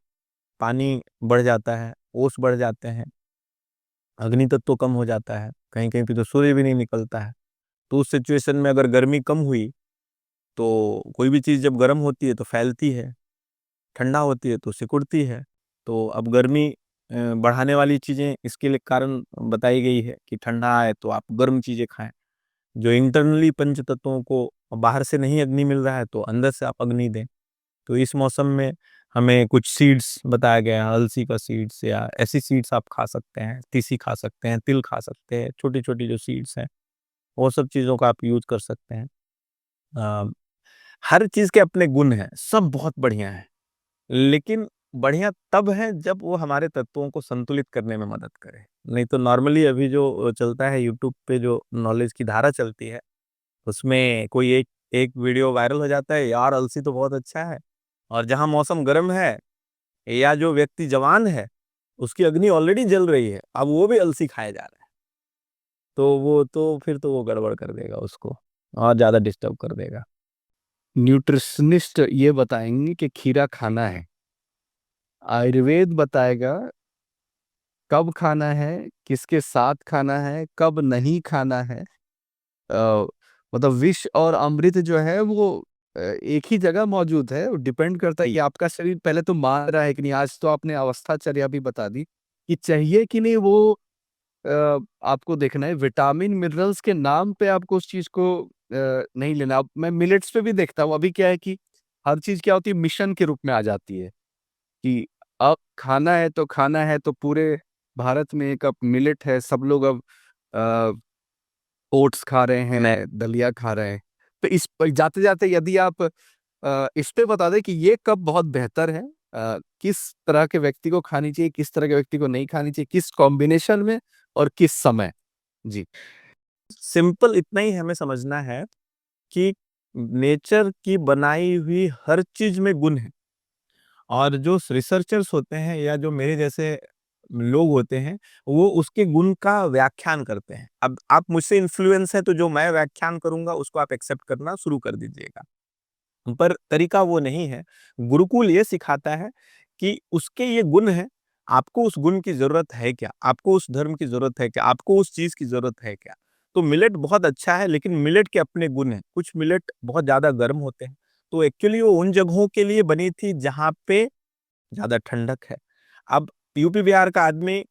पानी बढ़ जाता है, ओस बढ़ जाते हैं, अग्नि तत्व कम हो जाता है, कहीं कहीं पे तो सूर्य भी नहीं निकलता है। तो उस सिचुएशन में अगर गर्मी कम हुई तो कोई भी चीज़ जब गर्म होती है तो फैलती है, ठंडा होती है तो सिकुड़ती है। तो अब गर्मी बढ़ाने वाली चीज़ें इसके लिए कारण बताई गई है कि ठंडा आए तो आप गर्म चीज़ें खाएं। जो इंटरनली पंच तत्वों को बाहर से नहीं अग्नि मिल रहा है तो अंदर से आप अग्नि दें। तो इस मौसम में हमें कुछ सीड्स बताया गया है, अलसी का सीड्स या ऐसी सीड्स आप खा सकते हैं, तीसी खा सकते हैं, तिल खा सकते हैं, छोटी छोटी जो सीड्स हैं वो सब चीज़ों का आप यूज कर सकते हैं। अ, हर चीज़ के अपने गुण हैं, सब बहुत बढ़िया है, लेकिन बढ़िया तब है जब वो हमारे तत्वों को संतुलित करने में मदद करे। नहीं तो नॉर्मली अभी जो चलता है यूट्यूब पे, जो नॉलेज की धारा चलती है, उसमें कोई एक एक वीडियो वायरल हो जाता है, यार अलसी तो बहुत अच्छा है, और जहाँ मौसम गर्म है या जो व्यक्ति जवान है उसकी अग्नि ऑलरेडी जल रही है, अब वो भी अलसी खाया जा रहा है, तो वो तो फिर तो वो गड़बड़ कर देगा, उसको और ज्यादा डिस्टर्ब कर देगा।
न्यूट्रिशनिस्ट ये बताएंगे कि खीरा खाना है, आयुर्वेद बताएगा कब खाना है, किसके साथ खाना है, कब नहीं खाना है। अ, मतलब विष और अमृत जो है वो एक ही जगह मौजूद है। डिपेंड करता है कि आपका शरीर पहले तो मान रहा है कि नहीं। आज तो आपने अवस्थाचर्या भी बता दी कि चाहिए कि नहीं, वो आपको देखना है। विटामिन मिनरल्स के नाम पे आपको उस चीज को नहीं लेना। अब मैं मिलेट्स पे भी देखता हूँ, अभी क्या है कि हर चीज क्या होती है, मिशन के रूप में आ जाती है। कि अब खाना है तो पूरे भारत में एक अब मिलेट है, सब लोग अब ओट्स खा रहे हैं, दलिया खा रहे हैं। तो इस पर जाते-जाते यदि आप इस पे बता दें कि ये कब बहुत बेहतर है, किस तरह के व्यक्ति को खानी चाहिए, किस तरह के व्यक्ति को नहीं खानी चाहिए, किस कॉम्बिनेशन में और किस समय? जी।
सिंपल इतना ही हमें समझना है कि नेचर की बनाई हुई हर चीज में गुण है, और जो रिसर्चर्स होते हैं या जो मेरे जैसे लोग होते हैं, वो उसके गुण का व्याख्यान करते हैं। अब आप मुझसे इन्फ्लुएंस है, तो जो मैं व्याख्यान करूंगा उसको आप एक्सेप्ट करना शुरू कर दीजिएगा, पर तरीका वो नहीं है। गुरुकुल ये सिखाता है कि उसके ये गुण हैं, आपको उस गुण की ज़रूरत है क्या? आपको उस धर्म की ज़रूरत है क्या? आपको उस चीज़ की ज़रूरत है क्या? तो मिलेट बहुत अच्छा है, लेकिन मिलेट के अपने गुण हैं। कुछ मिलेट बहुत ज़्यादा गर्म होते हैं, तो एक्चुअली वो उन जगहों के लिए बनी थी जहाँ पे ज़्यादा ठंडक है। अब यूपी बिहार का आदमी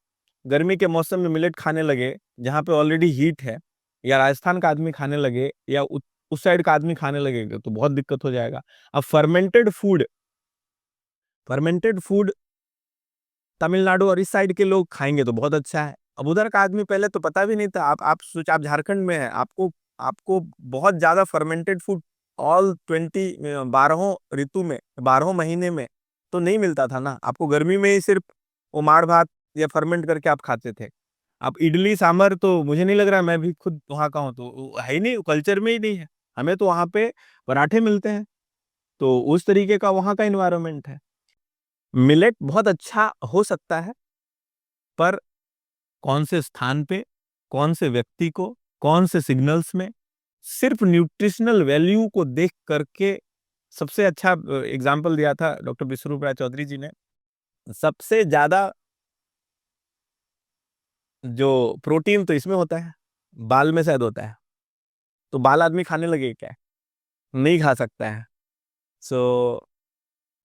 गर्मी के मौसम में मिलेट खाने लगे, जहाँ पे ऑलरेडी हीट है, या राजस्थान का आदमी खाने लगे, या उस साइड का आदमी खाने लगेगा, तो बहुत दिक्कत हो जाएगा। अब फर्मेंटेड फूड तमिलनाडु और इस साइड के लोग खाएँगे तो बहुत अच्छा है। अब उधर का आदमी पहले तो पता भी नहीं था, आप झारखंड में हैं, आपको आपको बहुत ज़्यादा फर्मेंटेड फूड ऑल 12 ऋतु में, 12 महीने में तो नहीं मिलता था ना। आपको गर्मी में ही सिर्फ़ वो माड़ भात या फर्मेंट करके आप खाते थे। अब इडली सांभर तो मुझे नहीं लग रहा, मैं भी खुद वहाँ का हूँ, तो वो है ही नहीं, कल्चर में ही नहीं है। हमें तो वहाँ पे पराठे मिलते हैं, तो उस तरीके का वहाँ का एनवायरनमेंट है। मिलेट बहुत अच्छा हो सकता है, पर कौन से स्थान पे, कौन से व्यक्ति को, कौन से सिग्नल्स में, सिर्फ न्यूट्रिशनल वैल्यू को देख करके। सबसे अच्छा एग्जाम्पल दिया था डॉक्टर विश्वरूप राय चौधरी जी ने। सबसे ज्यादा जो प्रोटीन तो इसमें होता है, बाल में शायद होता है, तो बाल आदमी खाने लगे क्या? नहीं खा सकता है। सो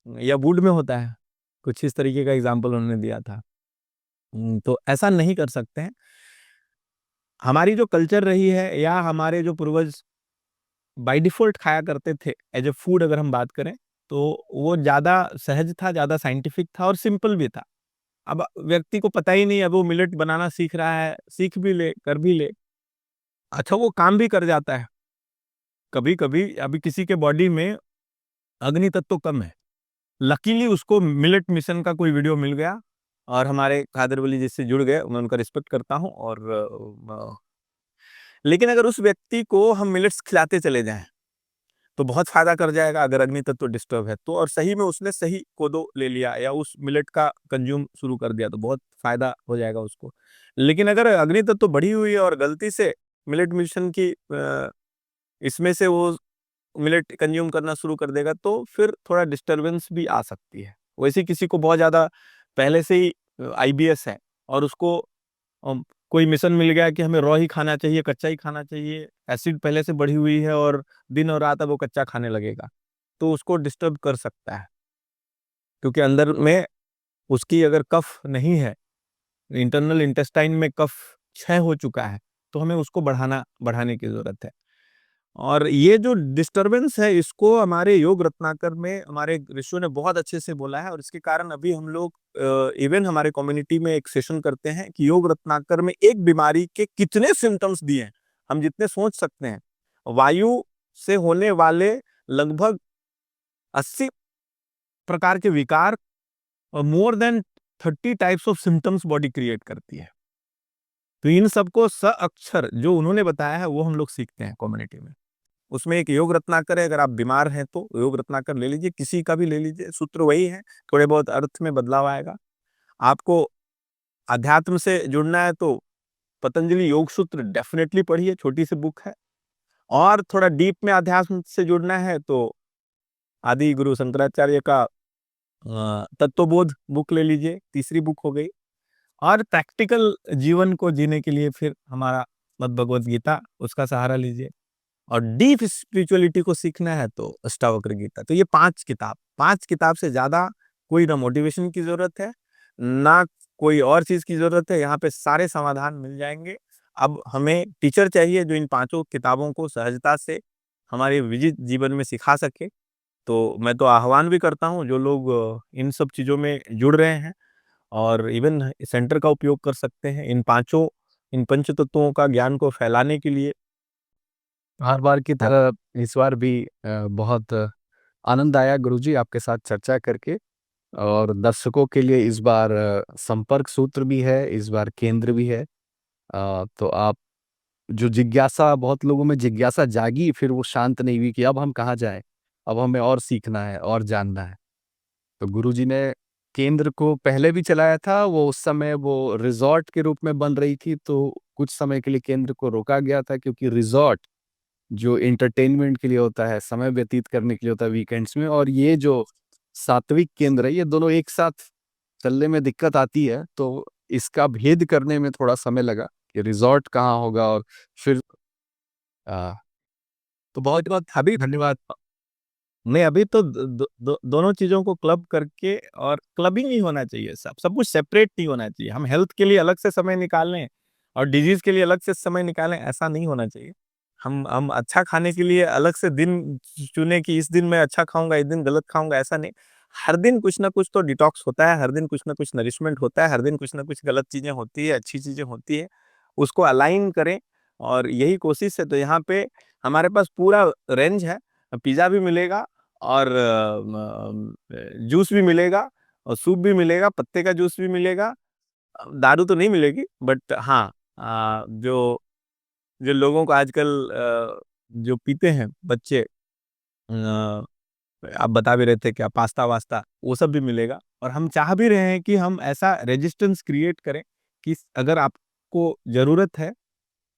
या वुड में होता है, कुछ इस तरीके का एग्जाम्पल उन्होंने दिया था। तो ऐसा नहीं कर सकते हैं। हमारी जो कल्चर रही है, या हमारे जो पूर्वज बाय डिफ़ॉल्ट खाया करते थे एज़ अ फूड, अगर हम बात करें, तो वो ज़्यादा सहज था, ज़्यादा साइंटिफिक था और सिंपल भी था। अब व्यक्ति को पता ही नहीं, अब वो मिलेट बनाना सीख रहा है, सीख भी ले, कर भी ले, अच्छा वो काम भी कर जाता है। कभी-कभी अभी किसी के बॉडी में अग्नि तत्व कम है, लकीली उसको मिलेट मिशन का कोई वीडियो मिल गया, और हमारे कादर वली जी से जुड़ गए, मैं उनका रिस्पेक्ट करता हूँ। और लेकिन अगर उस व्यक्ति को हम मिलेट्स खिलाते चले जाएँ, तो बहुत फ़ायदा कर जाएगा अगर अग्नि तत्व डिस्टर्ब है तो, और सही में उसने सही कोदो ले लिया या उस मिलेट का कंज़्यूम शुरू कर दिया, तो बहुत फ़ायदा हो जाएगा उसको। लेकिन अगर अग्नि तत्व बढ़ी हुई है और गलती से मिलेट मिशन की इसमें से वो मिलेट कंज़्यूम करना शुरू कर देगा, तो फिर थोड़ा डिस्टर्बेंस भी आ सकती है। वैसे किसी को बहुत ज़्यादा पहले से ही आईबीएस है, और उसको कोई मिशन मिल गया कि हमें रॉ ही खाना चाहिए, कच्चा ही खाना चाहिए, एसिड पहले से बढ़ी हुई है और दिन और रात अब वो कच्चा खाने लगेगा, तो उसको डिस्टर्ब कर सकता है। क्योंकि अंदर में उसकी अगर कफ नहीं है, इंटरनल इंटेस्टाइन में कफ क्षय हो चुका है, तो हमें उसको बढ़ाने की ज़रूरत है। और ये जो डिस्टर्बेंस है, इसको हमारे योग रत्नाकर में हमारे ऋषियों ने बहुत अच्छे से बोला है, और इसके कारण अभी हम लोग इवन हमारे कम्युनिटी में एक सेशन करते हैं कि योग रत्नाकर में एक बीमारी के कितने सिम्पटम्स दिए हैं, हम जितने सोच सकते हैं। वायु से होने वाले लगभग 80 प्रकार के विकार और more than 30 types of symptoms body create करती है। तो इन सबको स अक्षर जो उन्होंने बताया है, वो हम लोग सीखते हैं कम्युनिटी में। उसमें एक योग रत्नाकर है, अगर आप बीमार हैं तो योग रत्नाकर ले लीजिए, किसी का भी ले लीजिए, सूत्र वही है, थोड़े बहुत अर्थ में बदलाव आएगा। आपको अध्यात्म से जुड़ना है तो पतंजलि योग सूत्र डेफिनेटली पढ़िए, छोटी-सी बुक है। और थोड़ा डीप में अध्यात्म से जुड़ना है तो आदि गुरु शंकराचार्य का तत्वबोध बुक ले लीजिए, तीसरी बुक हो गई। और प्रैक्टिकल जीवन को जीने के लिए फिर हमारा मद भगवत गीता, उसका सहारा लीजिए। और डीप स्पिरिचुअलिटी को सीखना है तो अष्टावक्र गीता। तो ये 5 किताब से ज़्यादा कोई ना मोटिवेशन की ज़रूरत है, ना कोई और चीज़ की ज़रूरत है, यहाँ पे सारे समाधान मिल जाएँगे। अब हमें टीचर चाहिए जो इन 5 किताबों को सहजता से हमारे विजित जीवन में सिखा सके, तो मैं तो आह्वान भी करता हूँ जो लोग इन सब चीज़ों में जुड़ रहे हैं और इवन सेंटर का उपयोग कर सकते हैं इन पंच तत्वों का ज्ञान को फैलाने के लिए।
हर बार की तरह इस बार भी बहुत आनंद आया गुरुजी आपके साथ चर्चा करके। और दर्शकों के लिए इस बार संपर्क सूत्र भी है, इस बार केंद्र भी है। तो आप जो जिज्ञासा, बहुत लोगों में जिज्ञासा जागी, फिर वो शांत नहीं हुई कि अब हम कहाँ जाएं, अब हमें और सीखना है और जानना है। तो गुरुजी ने केंद्र को पहले भी चलाया था, वो उस समय वो रिजॉर्ट के रूप में बन रही थी, तो कुछ समय के लिए केंद्र को रोका गया था, क्योंकि रिजॉर्ट जो एंटरटेनमेंट के लिए होता है, समय व्यतीत करने के लिए होता है वीकेंड्स में, और ये जो सात्विक केंद्र है, ये दोनों एक साथ चलने में दिक्कत आती है। तो इसका भेद करने में थोड़ा समय लगा कि रिजॉर्ट कहाँ होगा। और फिर आ, तो बहुत बहुत
अभी
धन्यवाद।
नहीं, अभी तो दोनों चीजों को क्लब करके, और क्लबिंग ही होना चाहिए, सब सब कुछ सेपरेट नहीं होना चाहिए। हम हेल्थ के लिए अलग से समय निकालें और डिजीज के लिए अलग से समय निकालें, ऐसा नहीं होना चाहिए। हम अच्छा खाने के लिए अलग से दिन चुने कि इस दिन मैं अच्छा खाऊंगा, इस दिन गलत खाऊंगा, ऐसा नहीं। हर दिन कुछ ना कुछ तो डिटॉक्स होता है, हर दिन कुछ ना कुछ नरिशमेंट होता है, हर दिन कुछ ना कुछ गलत चीजें होती है, अच्छी चीजें होती है, उसको अलाइन करें। और यही कोशिश है। तो यहाँ पे हमारे पास पूरा रेंज है, पिज्ज़ा भी मिलेगा और जूस भी मिलेगा और सूप भी मिलेगा, पत्ते का जूस भी मिलेगा। दारू तो नहीं मिलेगी, बट हाँ, जो जो लोगों को आजकल जो पीते हैं बच्चे, आप बता भी रहे थे क्या, पास्ता वास्ता, वो सब भी मिलेगा। और हम चाह भी रहे हैं कि हम ऐसा रेजिस्टेंस क्रिएट करें कि अगर आपको जरूरत है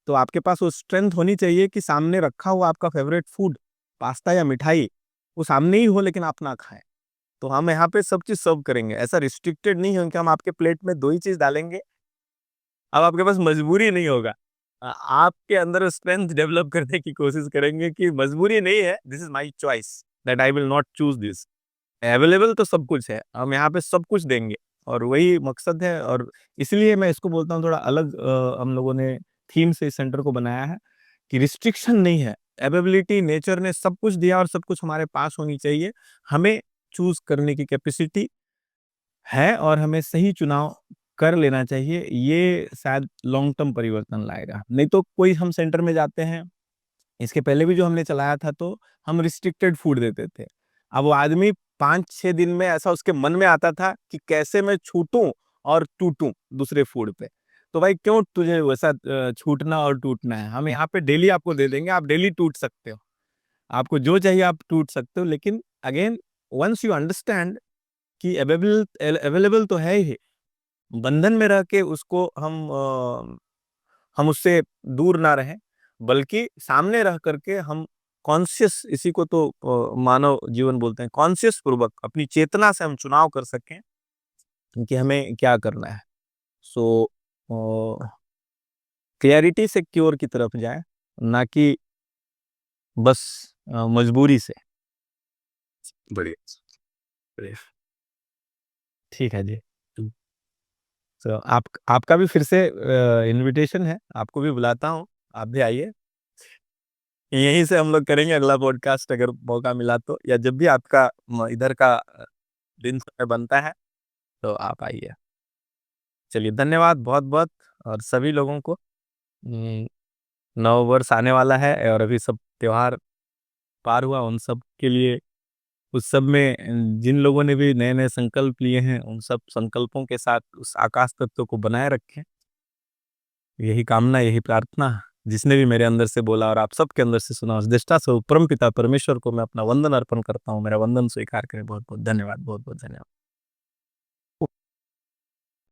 तो आपके पास वो स्ट्रेंथ होनी चाहिए कि सामने रखा हुआ आपका फेवरेट फूड, पास्ता या मिठाई, वो सामने ही हो लेकिन आप ना खाएं। तो हम यहाँ पे सब चीज सर्व करेंगे, ऐसा रिस्ट्रिक्टेड नहीं है कि हम आपके प्लेट में दो ही चीज डालेंगे। अब आपके पास मजबूरी नहीं होगा, आपके अंदर स्ट्रेंथ डेवलप करने की कोशिश करेंगे कि मजबूरी नहीं है, this is my choice, that I will not choose this. Available तो सब कुछ है, हम यहाँ पे सब कुछ देंगे, और वही मकसद है। और इसलिए मैं इसको बोलता हूँ थोड़ा अलग, हम लोगों ने थीम से इस सेंटर को बनाया है कि रिस्ट्रिक्शन नहीं है, अवेलेबिलिटी, नेचर ने सब कुछ दिया और सब कुछ हमारे पास होनी चाहिए। हमें चूज करने की कैपेसिटी है और हमें सही चुनाव कर लेना चाहिए। ये शायद लॉन्ग टर्म परिवर्तन लाएगा। नहीं तो कोई, हम सेंटर में जाते हैं, इसके पहले भी जो हमने चलाया था तो हम रिस्ट्रिक्टेड फूड देते थे। अब वो आदमी 5-6 दिन में ऐसा उसके मन में आता था कि कैसे मैं छूटूं और टूटूं दूसरे फूड पे। तो भाई क्यों तुझे वैसा छूटना और टूटना है? हम यहाँ पे डेली आपको दे देंगे, आप डेली टूट सकते हो, आपको जो चाहिए आप टूट सकते हो। लेकिन अगेन, वंस यू अंडरस्टैंड कि अवेलेबल अवेलेबल तो है ही, बंधन में रह के उसको हम उससे दूर ना रहें, बल्कि सामने रह करके हम कॉन्शियस, इसी को तो मानव जीवन बोलते हैं, कॉन्शियस पूर्वक अपनी चेतना से हम चुनाव कर सकें कि हमें क्या करना है। सो क्लैरिटी से क्योर की तरफ जाए, ना कि बस मजबूरी से।
बढ़िया बढ़िया।
ठीक है जी। तो आपका भी फिर से इनविटेशन है, आपको भी बुलाता हूँ, आप भी आइए। यहीं से हम लोग करेंगे अगला पॉडकास्ट, अगर मौका मिला तो, या जब भी आपका इधर का दिन समय बनता है तो आप आइए। चलिए, धन्यवाद बहुत बहुत। और सभी लोगों को, नव वर्ष आने वाला है और अभी सब त्योहार पार हुआ, उन सब के लिए, उस सब में जिन लोगों ने भी नए नए संकल्प लिए हैं, उन सब संकल्पों के साथ उस आकाश तत्व को बनाए रखें। यही कामना, यही प्रार्थना, जिसने भी मेरे अंदर से बोला और आप सबके अंदर से सुना, उस दृष्टा से परम पिता परमेश्वर को मैं अपना वंदन अर्पण करता हूँ। मेरा वंदन स्वीकार करें। बहुत बहुत धन्यवाद, बहुत बहुत धन्यवाद।